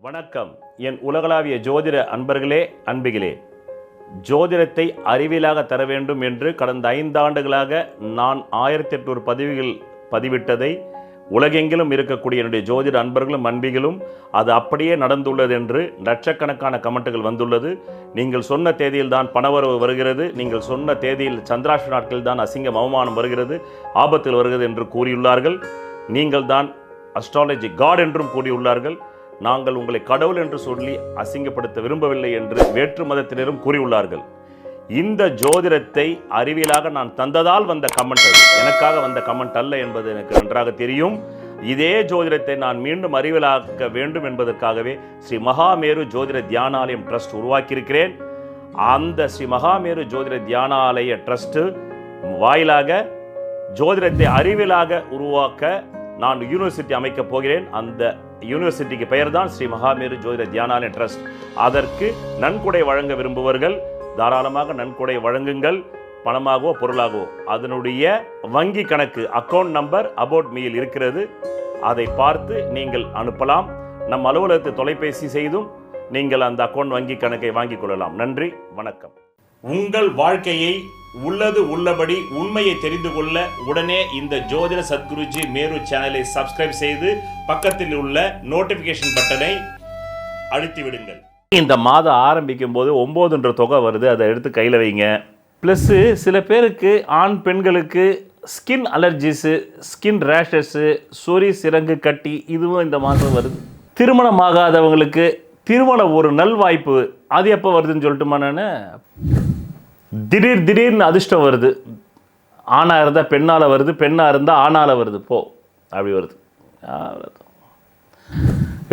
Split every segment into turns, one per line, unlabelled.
வணக்கம். என் உலகளாவிய ஜோதிட அன்பர்களே, அன்பிகளே, ஜோதிடத்தை அறிவியலாக தர வேண்டும் என்று கடந்த 5 ஆண்டுகளாக நான் 1800 பதிவுகள் பதிவிட்டதை உலகெங்கிலும் இருக்கக்கூடிய என்னுடைய ஜோதிட அன்பர்களும் அன்பிகளும் அது அப்படியே நடந்துள்ளது என்று லட்சக்கணக்கான கமெண்ட்டுகள் வந்துள்ளது. நீங்கள் சொன்ன தேதியில் தான் பணவரவு வருகிறது, நீங்கள் சொன்ன தேதியில் சந்திராஷ்ட நாட்களில் தான் அசிங்கம் அவமானம் வருகிறது, ஆபத்தில் வருகிறது என்று கூறியுள்ளார்கள். நீங்கள் தான் அஸ்ட்ராலஜி காட் என்றும் கூறியுள்ளார்கள். நாங்கள் உங்களை கடவுள் என்று சொல்லி அசிங்கப்படுத்த விரும்பவில்லை என்று வேற்று மதத்தினரும் கூறியுள்ளார்கள். இந்த ஜோதிடத்தை அறிவியலாக நான் தந்ததால் வந்த கமெண்ட், அது எனக்காக வந்த கமெண்ட் அல்ல என்பது எனக்கு நன்றாக தெரியும். இதே ஜோதிடத்தை நான் மீண்டும் அறிவியலாக்க வேண்டும் என்பதற்காகவே ஸ்ரீ மகாமேரு ஜோதிட தியானாலயம் ட்ரஸ்ட் உருவாக்கியிருக்கிறேன். அந்த ஸ்ரீ மகாமேரு ஜோதிட தியானாலய ட்ரஸ்ட் வாயிலாக ஜோதிடத்தை அறிவியலாக உருவாக்க நான் யூனிவர்சிட்டி அமைக்கப் போகிறேன். அந்த யூனிவர்சிட்டிக்கு பெயர் தான் ஸ்ரீ மகாமேரு ஜோதிட தியானாலய ட்ரஸ்ட். அதற்கு நன்கொடை வழங்க விரும்புவர்கள் தாராளமாக நன்கொடை வழங்குங்கள், பணமாகவோ பொருளாகவோ. அதனுடைய வங்கி கணக்கு அக்கௌண்ட் நம்பர் அபவுட் மீல் இருக்கிறது, அதை பார்த்து நீங்கள் அனுப்பலாம். நம் அலுவலகத்தை தொலைபேசி செய்தும் நீங்கள் அந்த அக்கௌண்ட் வங்கி கணக்கை வாங்கிக் கொள்ளலாம். நன்றி, வணக்கம். உங்கள் வாழ்க்கையை உள்ளது உள்ளபடி உண்மையை தெரிந்து கொள்ள உடனே இந்த ஜோதிட சத்குருஜி மேரு சேனலை சப்ஸ்கிரைப் செய்து பக்கத்தில் உள்ள நோட்டிபிகேஷன் பட்டனை அழுத்தி விடுங்கள். இந்த மாதம் ஆரம்பிக்கும் போது 9 தொகை வருது, அதை எடுத்து கையில் வைங்க. ப்ளஸ்ஸு சில பேருக்கு ஆண் பெண்களுக்கு ஸ்கின் அலர்ஜிஸு, ஸ்கின் ரேஷஸ்ஸு, சொறி சிரங்கு கட்டி, இதுவும் இந்த மாதம் வருது. திருமணம் ஆகாதவங்களுக்கு திருமண ஒரு நல்வாய்ப்பு, அது எப்போ வருதுன்னு சொல்லட்டுமா? நான் திடீர்னு அதிர்ஷ்டம் வருது. ஆணாக இருந்தால் பெண்ணால் வருது, பெண்ணாக இருந்தால் ஆணால் வருது, அப்படி வருது.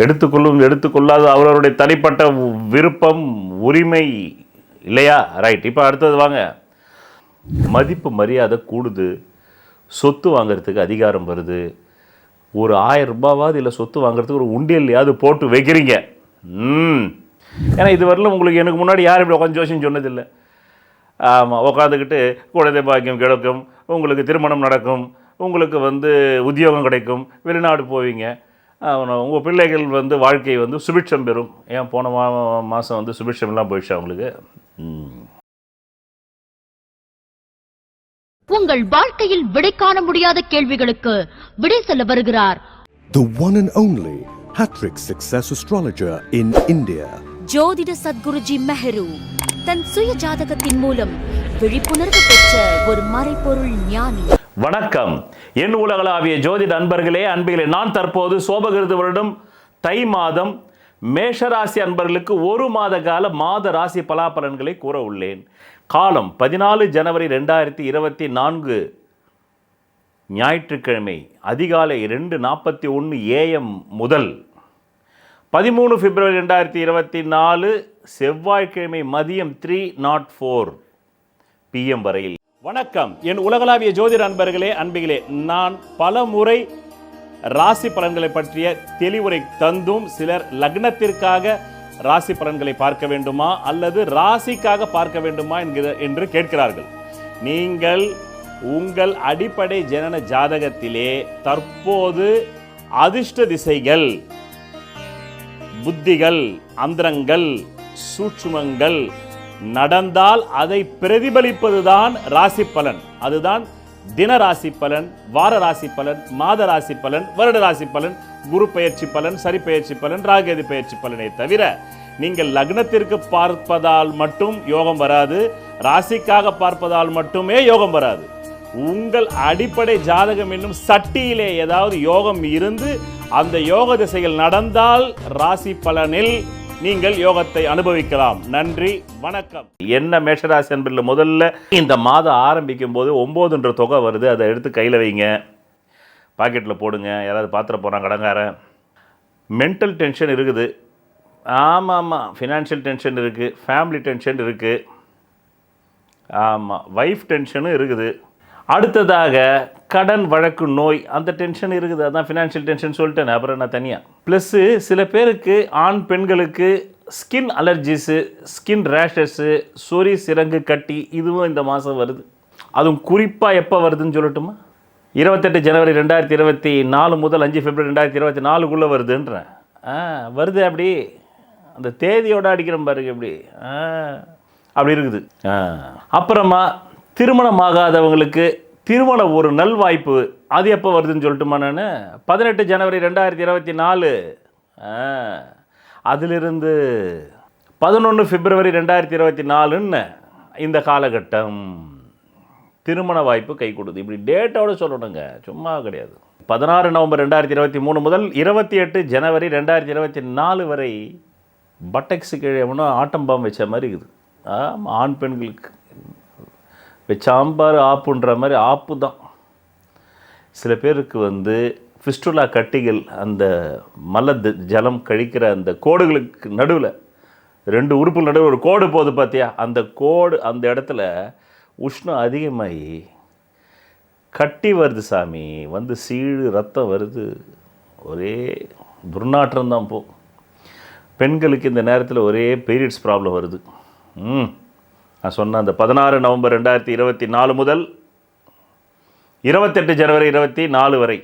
எடுத்துக்கொள்ளாத அவர்களுடைய தனிப்பட்ட விருப்பம், உரிமை இல்லையா? ரைட். இப்போ அடுத்தது வாங்க. மதிப்பு மரியாதை கூடுது, சொத்து வாங்கிறதுக்கு அதிகாரம் வருது. ஒரு 1000 ரூபாவாவது இல்லை சொத்து வாங்குறதுக்கு ஒரு உண்டியல்லையாவது போட்டு வைக்கிறீங்க. ஏன்னா இது வரல உங்களுக்கு எனக்கு முன்னாடி யாரும் இப்படி உட்காந்து ஜோசியம் சொன்னதில்லை. ஆமாம், உட்காந்துக்கிட்டு குழந்தை பாக்கியம் கிடைக்கும், உங்களுக்கு திருமணம் நடக்கும், உங்களுக்கு உத்தியோகம் கிடைக்கும், வெளிநாடு போவீங்க, உங்கள் பிள்ளைகள் வாழ்க்கை சுபிட்சம் பெறும். ஏன் போன மாதம் சுபிட்சம்லாம் போயிடுச்சு அவங்களுக்கு.
உங்கள் வாழ்க்கையில் விடை காண முடியாத கேள்விகளுக்கு விடை சொல்ல வருகிறார்
the one and only hat-trick success astrologer in India,
ஜோதிட சத்குருஜி மெஹரு. தன் சுய ஜாதகத்தின் மூலம் விழிப்புணர்வு பெற்ற ஒரு மறைபொருள் ஞானி.
வணக்கம் என் உலகளாவிய ஜோதிட அன்பர்களே, அன்பிகளே. நான் தற்போது சோபகிருது வருடம் தை மாதம் மேஷராசி அன்பர்களுக்கு 1 மாத கால மாத ராசி பலாபலன்களை கூற உள்ளேன். காலம் 14 ஜனவரி 2024 ஞாயிற்றுக்கிழமை அதிகாலை 2:41 AM முதல் 13 பிப்ரவரி 2024 செவ்வாய்க்கிழமை மதியம் 3:04 PM வரையில். வணக்கம் என் உலகளாவிய ஜோதிட அன்பர்களே, அன்பிகளே. நான் பல முறை ராசி பலன்களை பற்றிய தெளிவுரை தந்தும் சிலர் லக்னத்திற்காக ராசி பலன்களை பார்க்க வேண்டுமா அல்லது ராசிக்காக பார்க்க வேண்டுமா என்று கேட்கிறார்கள். நீங்கள் உங்கள் அடிப்படை ஜனன ஜாதகத்திலே தற்போது அதிர்ஷ்ட திசைகள், புத்திகள், அந்தரங்கள், சூட்சுமங்கள் நடந்தால் அதை பிரதிபலிப்பதுதான் ராசி பலன். அதுதான் தின ராசி பலன், வார ராசி பலன், மாத ராசி பலன், வருட ராசி பலன், குரு பெயர்ச்சி பலன், சரி பெயர்ச்சி பலன், ராகேது பெயர்ச்சி பலனை தவிர நீங்கள் லக்னத்திற்கு பார்ப்பதால் மட்டும் யோகம் வராது, ராசிக்காக பார்ப்பதால் மட்டுமே யோகம் வராது. உங்கள் அடிப்படை ஜாதகம் என்னும் சட்டியிலே ஏதாவது யோகம் இருந்து அந்த யோக திசைகள் நடந்தால் ராசி பலனில் நீங்கள் யோகத்தை அனுபவிக்கலாம். நன்றி, வணக்கம். என்ன மேஷராசி என்பதில் முதல்ல இந்த மாதம் ஆரம்பிக்கும் போது 9 தொகை வருது, அதை எடுத்து கையில் வைங்க, பாக்கெட்டில் போடுங்க. யாராவது பாத்திர போகிறான் கடங்காரன். மென்டல் டென்ஷன் இருக்குது. ஆமாம், ஃபினான்ஷியல் டென்ஷன் இருக்குது, ஃபேமிலி டென்ஷன் இருக்குது, ஆமாம், வைஃப் டென்ஷனும் இருக்குது. அடுத்ததாக கடன் வழக்கு நோய், அந்த டென்ஷன் இருக்குது. அதான் ஃபினான்ஷியல் டென்ஷன் சொல்லிட்டேன், அப்புறம் நான் தனியாக. ப்ளஸ்ஸு சில பேருக்கு ஆண் பெண்களுக்கு ஸ்கின் அலர்ஜிஸு, ஸ்கின் ரேஷஸ்ஸு, சொறி சிரங்கு கட்டி, இதுவும் இந்த மாதம் வருது. அதுவும் குறிப்பாக எப்போ வருதுன்னு சொல்லட்டுமா? 28 ஜனவரி 2024 முதல் 5 பிப்ரவரி 2024 வருதுன்றேன். வருது அப்படி அந்த தேதியோடு அடிக்கிறோம் பாருங்க எப்படி அப்படி இருக்குது. அப்புறமா திருமணமாகாதவங்களுக்கு திருமண ஒரு நல்வாய்ப்பு, அது எப்போ வருதுன்னு சொல்லட்டுமா? நான் 18 ஜனவரி 2024, அதிலிருந்து 11 பிப்ரவரி 2024ன்னு இந்த காலகட்டம் திருமண வாய்ப்பு கை கொடுது. இப்படி டேட்டோடு சொல்லணுங்க, சும்மா கிடையாது. 16 நவம்பர் 2023 முதல் 28 ஜனவரி 2024 வரை பட்டெக்ஸு கீழே எவனோ ஆட்டம் பாம்பு வச்ச மாதிரி இருக்குது. ஆண் பெண்களுக்கு வச்சாம்பார் ஆப்புன்ற மாதிரி ஆப்பு தான். சில பேருக்கு வந்து ஃபிஸ்டுலா கட்டிகள், அந்த மல ஜலம் கழிக்கிற அந்த கோடுகளுக்கு நடுவில் 2 உறுப்பு நடுவில் ஒரு கோடு போகுது பார்த்தியா, அந்த கோடு அந்த இடத்துல உஷ்ணம் அதிகமாகி கட்டி வருது சாமி, வந்து சீழு ரத்தம் வருது, ஒரே துர்நாற்றம் தான் போ. பெண்களுக்கு இந்த நேரத்தில் ஒரே பீரியட்ஸ் ப்ராப்ளம் வருது. நான் சொன்ன அந்த 16 நவம்பர் 2024 முதல் 28 ஜனவரி 2024 வரை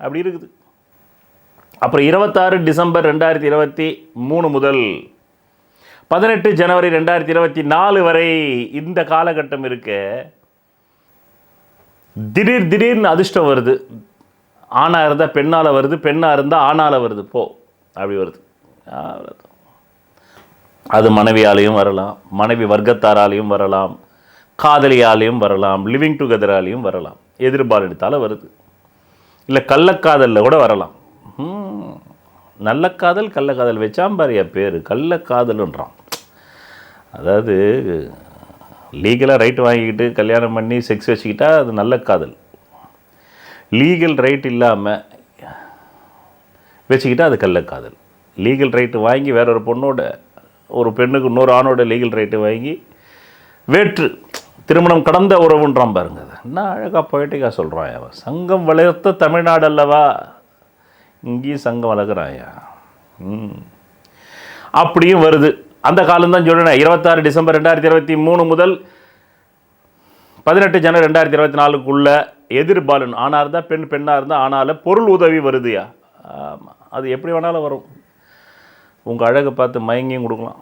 அப்படி இருக்குது. அப்புறம் 26 டிசம்பர் 2023 முதல் 18 ஜனவரி 2024 வரை இந்த காலகட்டம் இருக்க திடீர்னு அதிர்ஷ்டம் வருது. ஆணாக இருந்தால் பெண்ணால் வருது, பெண்ணாக இருந்தால் ஆணால் வருது, போ அப்படி வருது. அது மனைவியாலையும் வரலாம், மனைவி வர்க்கத்தாராலையும் வரலாம், காதலியாலையும் வரலாம், லிவிங் டுகெதராலையும் வரலாம், எதிர்பாலினத்தால் வருது, இல்லை கள்ளக்காதலில் கூட வரலாம். நல்ல காதல் கள்ளக்காதல் வச்சாம்பாரியா பேர், கள்ளக்காதல்ன்றான். அதாவது லீகலாக ரைட் வாங்கிக்கிட்டு கல்யாணம் பண்ணி செக்ஸ் வச்சுக்கிட்டா அது நல்ல காதல். லீகல் ரைட் இல்லாமல் வச்சுக்கிட்டா அது கள்ளக்காதல். லீகல் ரைட்டு வாங்கி வேற ஒரு பொண்ணோட, ஒரு பெண்ணுக்கு இன்னொரு ஆணோட லீகல் ரைட்டு வாங்கி வேற்று திருமணம் கடந்த உறவுன்றான் பாருங்க. அது என்ன அழகாக பொயட்டிக்காக சொல்கிறான் அவன். சங்கம் வளர்த்த தமிழ்நாடு அல்லவா, இங்கேயும் சங்கம் வளர்க்குறாயா. அப்படியும் வருது. அந்த காலம்தான் சொல்லுறேன். 26 டிசம்பர் 2023 முதல் 18 ஜனவரி 2024க்குள்ள எதிர்பாலன் ஆணாக இருந்தால் பெண், பெண்ணாக இருந்தால் ஆனால பொருள் உதவி வருதுயா. ஆமாம், அது எப்படி வேணாலும் வரும். உங்கள் அழகை பார்த்து மயங்கியும் கொடுக்கலாம்,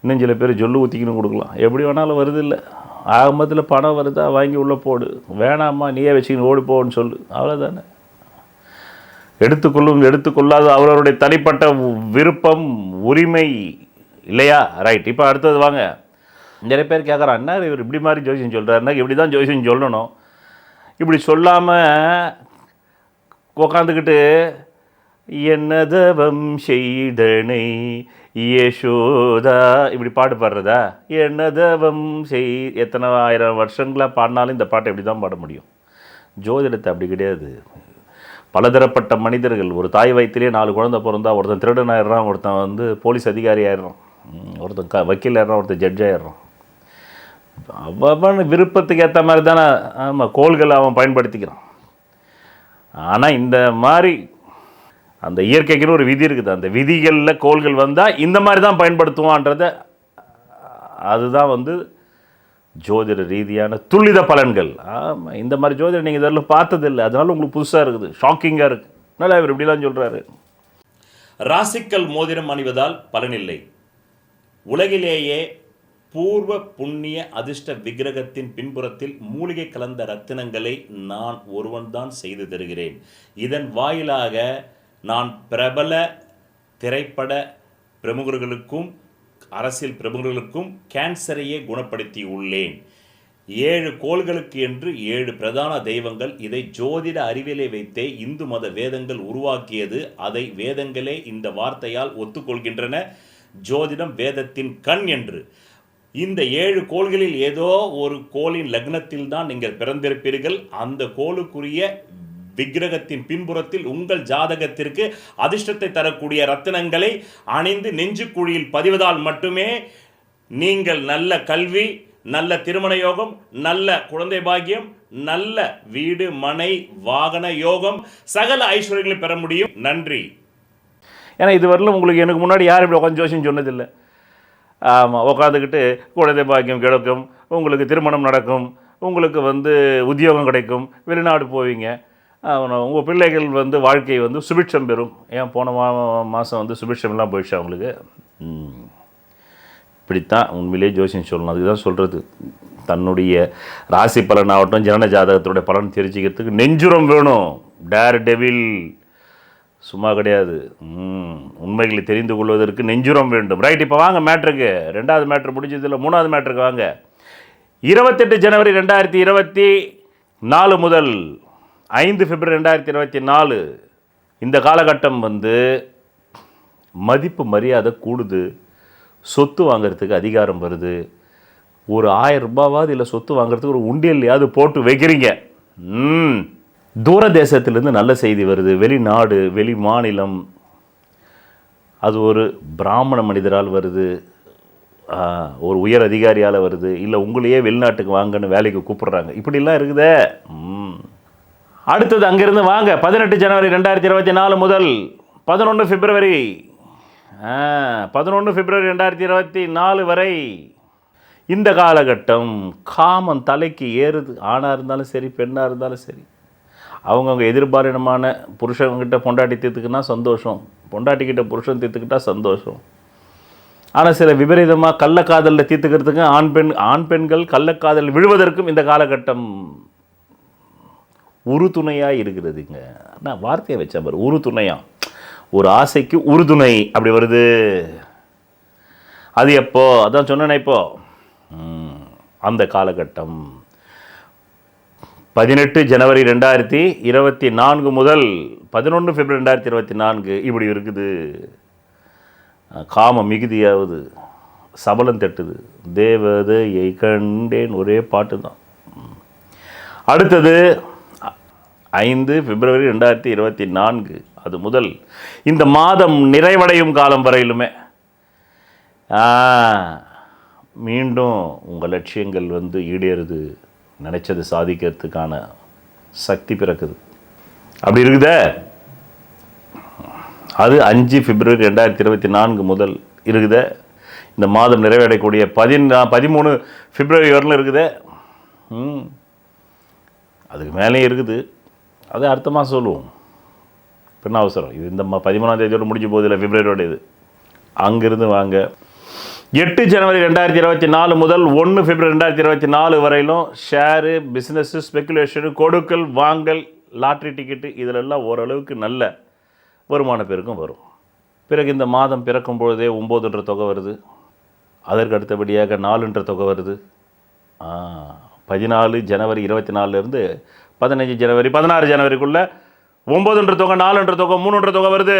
இன்னும் சில பேர் ஜொல்லு ஊற்றிக்கணும் கொடுக்கலாம், எப்படி வேணாலும் வருது. இல்லை ஆகமத்தில் பணம் வருதா, வாங்கி உள்ளே போடு, வேணாம்மா நீயே வச்சுக்கின்னு ஓடி போன்னு சொல்லு, அவ்வளோதானே. எடுத்துக்கொள்ளாத அவர்களுடைய தனிப்பட்ட விருப்பம், உரிமை இல்லையா? ரைட். இப்போ அடுத்தது வாங்க. நிறைய பேர் கேட்குறான், என்ன இவர் இப்படி மாதிரி ஜோசியம் சொல்கிறாருன்னா, இப்படி தான் ஜோசியம் சொல்லணும், இப்படி சொல்லாமல் உக்காந்துக்கிட்டு என்னதவம் செய்தனை யசோதா இப்படி பாட்டு பாடுறதா? என்னதவம் செய், எத்தனை 1000 வருஷங்களாக பாடினாலும் இந்த பாட்டை எப்படி தான் பாட முடியும். ஜோதிடத்தை அப்படி கிடையாது. பலதரப்பட்ட மனிதர்கள், ஒரு தாய் வயிற்றிலே 4 குழந்தை பிறந்தா ஒருத்தன் திருடன் ஆயிடுறான், ஒருத்தன் வந்து போலீஸ் அதிகாரி ஆயிடுறான், ஒருத்தன் வக்கீல் ஆயிடுறான், ஒருத்தன் ஜட்ஜ் ஆயிடுறான். அவன் விருப்பத்துக்கு ஏற்ற மாதிரி தானே ஆமாம் கோள்களை அவன் பயன்படுத்திக்கிறான். ஆனால் இந்த மாதிரி அந்த இயற்கைக்குன்னு ஒரு விதி இருக்குது, அந்த விதிகளில் கோள்கள் வந்தால் இந்த மாதிரி தான் பயன்படுத்துவான்றத, அதுதான் வந்து ஜோதிட ரீதியான துல்லித பலன்கள். ஆமாம், இந்த மாதிரி ஜோதிடம் நீங்கள் இதெல்லாம் பார்த்ததில்லை, அதனால உங்களுக்கு புதுசாக இருக்குது, ஷாக்கிங்காக இருக்குது. நல்லா இவர் இப்படிலாம் சொல்கிறாரு. ராசிக்கல் மோதிரம் அணிவதால் பலனில்லை. உலகிலேயே பூர்வ புண்ணிய அதிர்ஷ்ட விக்கிரகத்தின் பின்புறத்தில் மூலிகை கலந்த ரத்தினங்களை நான் ஒருவன்தான் செய்து தருகிறேன். இதன் வாயிலாக நான் பிரபல திரைப்பட பிரமுகர்களுக்கும் அரசியல் பிரமுகர்களுக்கும் கேன்சரையே குணப்படுத்தி உள்ளேன். 7 கோள்களுக்கு என்று 7 பிரதான தெய்வங்கள். இதை ஜோதிட அறிவியலை வைத்தே இந்து மத வேதங்கள் உருவாக்கியது. அதை வேதங்களே இந்த வார்த்தையால் ஒத்துக்கொள்கின்றன. ஜோதிடம் வேதத்தின் கண் என்று. இந்த 7 கோள்களில் ஏதோ ஒரு கோளின் லக்னத்தில் தான் நீங்கள் பிறந்திருப்பீர்கள். அந்த கோளுக்குரிய விக்கிரகத்தின் பின்புறத்தில் உங்கள் ஜாதகத்திற்கு அதிர்ஷ்டத்தை தரக்கூடிய ரத்தினங்களை அணிந்து நெஞ்சுக்குழியில் பதிவதால் மட்டுமே நீங்கள் நல்ல கல்வி, நல்ல திருமண யோகம், நல்ல குழந்தை பாக்கியம், நல்ல வீடு மனை வாகன யோகம், சகல ஐஸ்வர்யங்களை பெற முடியும். நன்றி. ஏன்னா இதுவரையிலும் உங்களுக்கு எனக்கு முன்னாடி யாரும் இப்படி உட்காந்து ஜோசியம் சொன்னதில்லை. ஆமாம், உட்காந்துக்கிட்டு குழந்தை பாக்கியம் கிடைக்கும், உங்களுக்கு திருமணம் நடக்கும், உங்களுக்கு வந்து உத்தியோகம் கிடைக்கும், வெளிநாடு போவீங்க, உங்கள் பிள்ளைகள் வந்து வாழ்க்கை வந்து சுபிட்சம் பெறும். ஏன் போன மாதம் வந்து சுபிட்சம்லாம் போயிடுச்சு அவங்களுக்கு. இப்படித்தான் உண்மையிலே ஜோசியம் சொல்லணும். அதுக்கு தான் சொல்கிறது, தன்னுடைய ராசி பலன் ஆகட்டும், ஜனன ஜாதகத்தினுடைய பலன் தெரிஞ்சுக்கிறதுக்கு நெஞ்சுரம் வேணும். டேர் டெவில் சும்மா கிடையாது. உண்மைகளை தெரிந்து கொள்வதற்கு நெஞ்சுரம் வேண்டும். ரைட், இப்போ வாங்க மேட்ருக்கு. 2வது மேட்ரு முடிஞ்சதில்லை, 3வது மேட்ருக்கு வாங்க. 28 ஜனவரி 2024 முதல் 5 பிப்ரவரி 2024 இந்த காலகட்டம் வந்து மதிப்பு மரியாதை கூடுது. சொத்து வாங்கிறதுக்கு அதிகாரம் வருது. ஒரு 1000 ரூபாவாவது இல்லை சொத்து வாங்குறதுக்கு ஒரு உண்டியல்லையாவது போட்டு வைக்கிறீங்க. தூர தேசத்திலேருந்து நல்ல செய்தி வருது. வெளிநாடு, வெளி மாநிலம், அது ஒரு பிராமண மனிதரால் வருது, ஒரு உயர் அதிகாரியால் வருது, இல்லை உங்களையே வெளிநாட்டுக்கு வாங்கன்னு வேலைக்கு கூப்பிட்றாங்க. இப்படிலாம் இருக்குதே. அடுத்தது அங்கேருந்து வாங்க. 18 ஜனவரி 2024 முதல் 11 பிப்ரவரி 2024 வரை இந்த காலகட்டம் காமம் தலைக்கு ஏறுது. ஆணாக இருந்தாலும் சரி, பெண்ணாக இருந்தாலும் சரி, அவங்கவுங்க எதிர்பாலினமான புருஷன்கிட்ட பொண்டாட்டி தீர்த்துக்குன்னா சந்தோஷம், பொண்டாட்டிக்கிட்ட புருஷன் தீர்த்துக்கிட்டா சந்தோஷம். ஆனால் சில விபரீதமாக கள்ளக்காதலில் தீர்த்துக்கிறதுக்கு ஆண் பெண்கள் கள்ளக்காதல் விழுவதற்கும் இந்த காலகட்டம் உறுதுணையாக இருக்கிறதுங்க. நான் வார்த்தையை வச்சேன் பாரு, உறுதுணையாக. ஒரு ஆசைக்கு உறுதுணை அப்படி வருது. அது எப்போ? அதான் சொன்னேன். இப்போ அந்த காலகட்டம் 18 ஜனவரி 2024 முதல் 11 பிப்ரவரி 2024 இப்படி இருக்குது. காமம் மிகுதியாவது, சபலம் தட்டுது, தேவதையை கண்டேன், ஒரே பாட்டு தான். அடுத்தது 5 பிப்ரவரி 2024 அது முதல் இந்த மாதம் நிறைவடையும் காலம் வரையிலுமே மீண்டும் உங்கள் லட்சியங்கள் வந்து ஈடேறுது. நினைச்சது சாதிக்கிறதுக்கான சக்தி பிறக்குது. அப்படி இருக்குதே. அது 5 பிப்ரவரி 2024 முதல் இருக்குதே. இந்த மாதம் நிறைவடையக்கூடிய 13 பிப்ரவரி வரலும் இருக்குதே. அதுக்கு மேலேயும் இருக்குது. அது அடுத்த மாதம் சொல்லுவோம். இப்போ என்ன அவசரம்? இது இந்த 13ஆம் தேதியோடு முடிஞ்சு போகுது, இல்லை பிப்ரவரியோட இது. அங்கிருந்து வாங்க. 8 ஜனவரி 2024 முதல் 1 பிப்ரவரி 2024 வரையிலும் ஷேரு, பிஸ்னஸ்ஸு, ஸ்பெக்குலேஷனு, கொடுக்கல் வாங்கல், லாட்ரி டிக்கெட்டு இதிலெல்லாம் ஓரளவுக்கு நல்ல வருமான பெருக்கம் வரும். பிறகு இந்த மாதம் பிறக்கும் பொழுதே 9என்ற தொகை வருது. அதற்கு அடுத்தபடியாக 4என்ற தொகை வருது. 14 ஜனவரி 24லேருந்து 15 ஜனவரி 16 ஜனவரிக்குள்ளே 9என்ற தொகை, 4என்ற தொகை, 3என்ற தொகை வருது.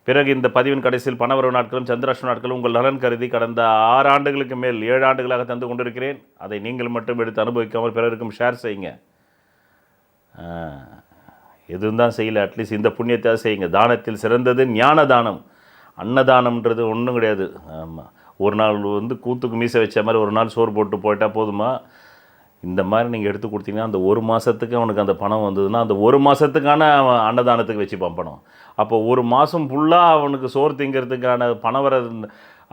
பிறகு இந்த பதிவின் கடைசியில் பணவரவு நாட்களும் சந்திராஷ்டம நாட்களும் உங்கள் நலன் கருதி கடந்த 6 ஆண்டுகளுக்கு மேல் 7 ஆண்டுகளாக தந்து கொண்டிருக்கிறேன். அதை நீங்கள் மட்டும் எடுத்து அனுபவிக்காமல் பிறருக்கும் ஷேர் செய்யுங்க. எதுவும் தான் செய்யலை, அட்லீஸ்ட் இந்த புண்ணியத்தை செய்யுங்க. தானத்தில் சிறந்தது ஞான தானம். அன்னதானம்ன்றது ஒன்றும் கிடையாது. ஆமாம், ஒரு நாள் வந்து கூத்துக்கு மீசை வச்ச மாதிரி ஒரு நாள் சோறு போட்டு போயிட்டால் போதுமா? இந்த மாதிரி நீங்கள் எடுத்து கொடுத்தீங்கன்னா அந்த ஒரு மாதத்துக்கு அவனுக்கு அந்த பணம் வந்ததுன்னா அந்த ஒரு மாதத்துக்கான அவன் அன்னதானத்துக்கு வச்சுப்பான் பணம். அப்போ ஒரு மாதம் ஃபுல்லாக அவனுக்கு சோறு திங்கிறதுக்கான பணம் வர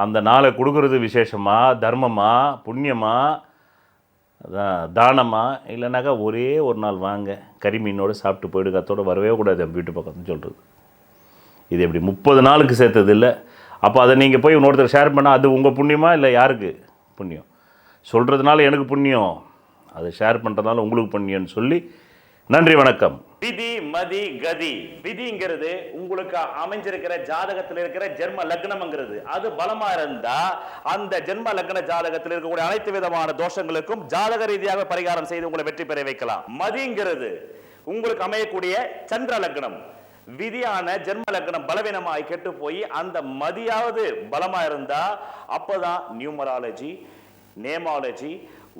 அந்த நாளை கொடுக்கறது விசேஷமா, தர்மமா, புண்ணியமா, தானமா? இல்லைனாக்கா ஒரே ஒரு நாள் வாங்க, கறி மீனோடு சாப்பிட்டு போயிடுங்க, அத்தோடு வரவே கூடாது என் வீட்டு பக்கம்னு சொல்கிறது. இது எப்படி 30 நாளுக்கு சேர்த்தது இல்லை. அப்போ அதை நீங்கள் போய் இன்னொருத்தர் ஷேர் பண்ணால் அது உங்கள் புண்ணியமா இல்லை யாருக்கு புண்ணியம்? சொல்கிறதுனால எனக்கு புண்ணியம், அதை ஷேர் பண்ணுறதுனால உங்களுக்கு புண்ணியம்னு சொல்லி நன்றி, வணக்கம். விதி மதி கதி. விதிங்கிறது உங்களுக்கு அமைஞ்சிருக்கிற ஜாதகத்தில் இருக்கிற ஜென்ம லக்னம்ங்கிறது. அது பலமா இருந்தா அந்த ஜென்ம லக்ன ஜாதகத்தில் இருக்கக்கூடிய அனைத்து விதமான தோஷங்களுக்கும் ஜாதக ரீதியாக பரிகாரம் செய்து உங்களை வெற்றி பெற வைக்கலாம். மதிங்கிறது உங்களுக்கு அமையக்கூடிய சந்திர லக்னம். விதியான ஜென்ம லக்னம் பலவீனமாய் கெட்டு போய் அந்த மதியாவது பலமா இருந்தா அப்பதான் நியூமராலஜி, நேமாலஜி,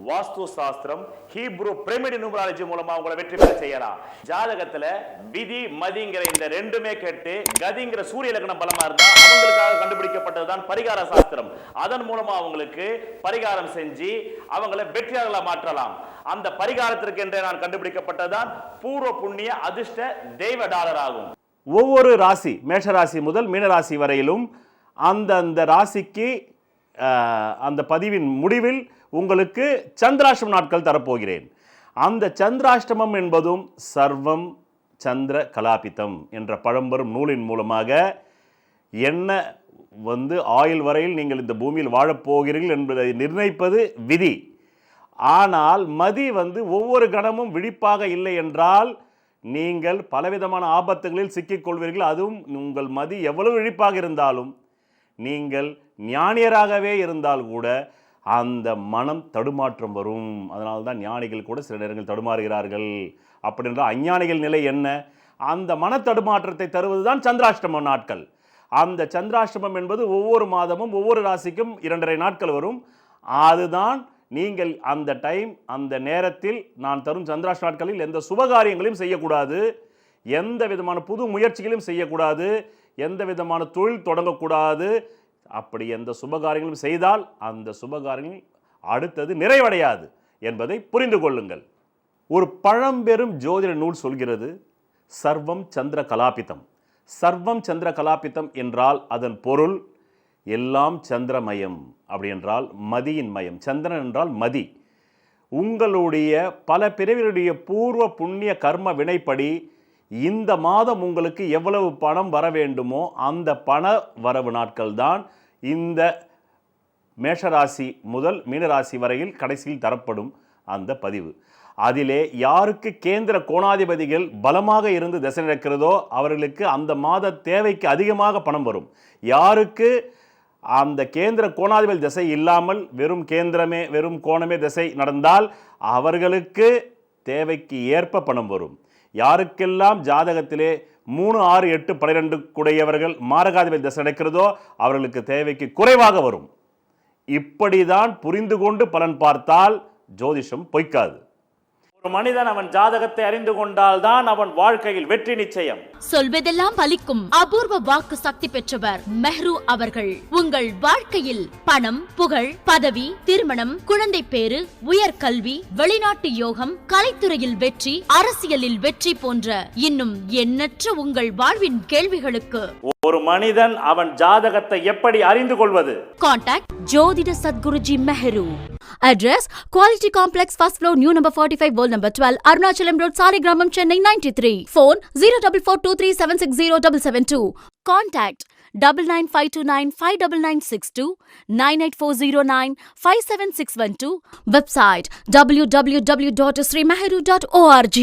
வாஸ்து சாஸ்திரம், ஹீப்ரு பிரமிட் நியூமராலஜி மூலமா உங்களை வெற்றி பெற செய்யலாம். ஜாதகத்துல விதி மதிங்கிற இந்த ரெண்டுமே கேட்டு கதிங்கிற சூரிய லக்னம் பலமா இருந்தா அவங்களுக்காக கண்டுபிடிக்கப்பட்டதுதான் பரிகார சாஸ்திரம். அதன் மூலமா அவங்களுக்கு பரிகாரம் செஞ்சு அவங்களை வெற்றியாளர்களா மாற்றலாம். அந்த பரிகாரத்திற்கு என்றே நான் கண்டுபிடிக்கப்பட்டதுதான் பூர்வ புண்ணிய அதிர்ஷ்ட தெய்வ டாலர் ஆகும். ஒவ்வொரு ராசி, மேஷராசி முதல் மீனராசி வரையிலும் அந்த ராசிக்கு அந்த பதிவின் முடிவில் உங்களுக்கு சந்திராஷ்டம நாட்கள் தரப்போகிறேன். அந்த சந்திராஷ்டமம் என்பதும் சர்வம் சந்திர கலாபிதம் என்ற பழம்பெரும் நூலின் மூலமாக என்ன ஆயுள் வரையில் நீங்கள் இந்த பூமியில் வாழப்போகிறீர்கள் என்பதை நிர்ணயிப்பது விதி. ஆனால் மதி ஒவ்வொரு கணமும் விழிப்பாக இல்லை என்றால் நீங்கள் பலவிதமான ஆபத்துகளில் சிக்கிக்கொள்வீர்கள். அதுவும் உங்கள் மதி எவ்வளவு விழிப்பாக இருந்தாலும் நீங்கள் ஞானியராகவே இருந்தால் கூட அந்த மனம் தடுமாற்றம் வரும். அதனால்தான் ஞானிகள் கூட சில நேரங்கள் தடுமாறுகிறார்கள். அப்படி என்றால் அஞ்ஞானிகள் நிலை என்ன? அந்த மன தடுமாற்றத்தை தருவதுதான் சந்திராஷ்டம நாட்கள். அந்த சந்திராஷ்டமம் என்பது ஒவ்வொரு மாதமும் ஒவ்வொரு ராசிக்கும் 2.5 நாட்கள் வரும். அதுதான் நீங்கள் அந்த டைம், அந்த நேரத்தில் நான் தரும் சந்திராஷ்ட நாட்களில் எந்த சுபகாரியங்களையும் செய்யக்கூடாது, எந்த விதமான புது முயற்சிகளையும் செய்யக்கூடாது, எந்த விதமான தொழில் தொடங்கக்கூடாது. அப்படி எந்த சுபகாரியங்களும் செய்தால் அந்த சுபகாரியங்கள் அடுத்தது நிறைவடையாது என்பதை புரிந்து கொள்ளுங்கள். ஒரு பழம்பெரும் ஜோதிட நூல் சொல்கிறது, சர்வம் சந்திர கலாபிதம். சர்வம் சந்திர கலாபிதம் என்றால் அதன் பொருள் எல்லாம் சந்திரமயம். அப்படி என்றால் மதியின் மயம். சந்திரன் என்றால் மதி. உங்களுடைய பல பிறவிகளுடைய பூர்வ புண்ணிய கர்ம வினைப்படி இந்த மாதம் உங்களுக்கு எவ்வளவு பணம் வர வேண்டுமோ அந்த பண வரவு நாட்கள் தான் இந்த மேஷராசி முதல் மீனராசி வரையில் கடைசியில் தரப்படும் அந்த பதிவு. அதிலே யாருக்கு கேந்திர கோணாதிபதிகள் பலமாக இருந்து திசை நடக்கிறதோ அவர்களுக்கு அந்த மாத தேவைக்கு அதிகமாக பணம் வரும். யாருக்கு அந்த கேந்திர கோணாதிபதி திசை இல்லாமல் வெறும் கோணமே திசை நடந்தால் அவர்களுக்கு தேவைக்கு ஏற்ப பணம் வரும். யாருக்கெல்லாம் ஜாதகத்திலே 3, 6, 8, 12 கூடையவர்கள் மாரகாதிபதி திசை நடக்கிறதோ அவர்களுக்கு தேவைக்கு குறைவாக வரும். இப்படிதான் புரிந்து கொண்டு பலன் பார்த்தால் ஜோதிஷம் பொய்க்காது. ஒரு மனிதன் அவன் ஜாதகத்தை அறிந்து கொண்டால் தான் அவன் வாழ்க்கையில் வெற்றி நிச்சயம்.
சொல்வதெல்லாம் பலிக்கும் அபூர்வ வாக்கு சக்தி பெற்றவர் மெஹ்ரு அவர்கள். உங்கள் வாழ்க்கையில் பணம், புகழ், பதவி, திருமணம், குழந்தை பேறு, உயர்கல்வி, வெளிநாட்டு யோகம், கலைத்துறையில் வெற்றி, அரசியலில் வெற்றி போன்ற இன்னும் எண்ணற்ற உங்கள் வாழ்வின் கேள்விகளுக்கு
ஒரு மனிதன் அவன் ஜாதகத்தை எப்படி அறிந்து கொள்வது?
கான்டாக்ட் ஜோதிட Sadguruji Mehru. Address Quality Complex, first floor, new number 45, wall number 12, Arunachalam Road, Saligramam, Chennai 93. Phone 0442376072. Contact 99529 59962 98409 57612. Website www.srimeheru.org.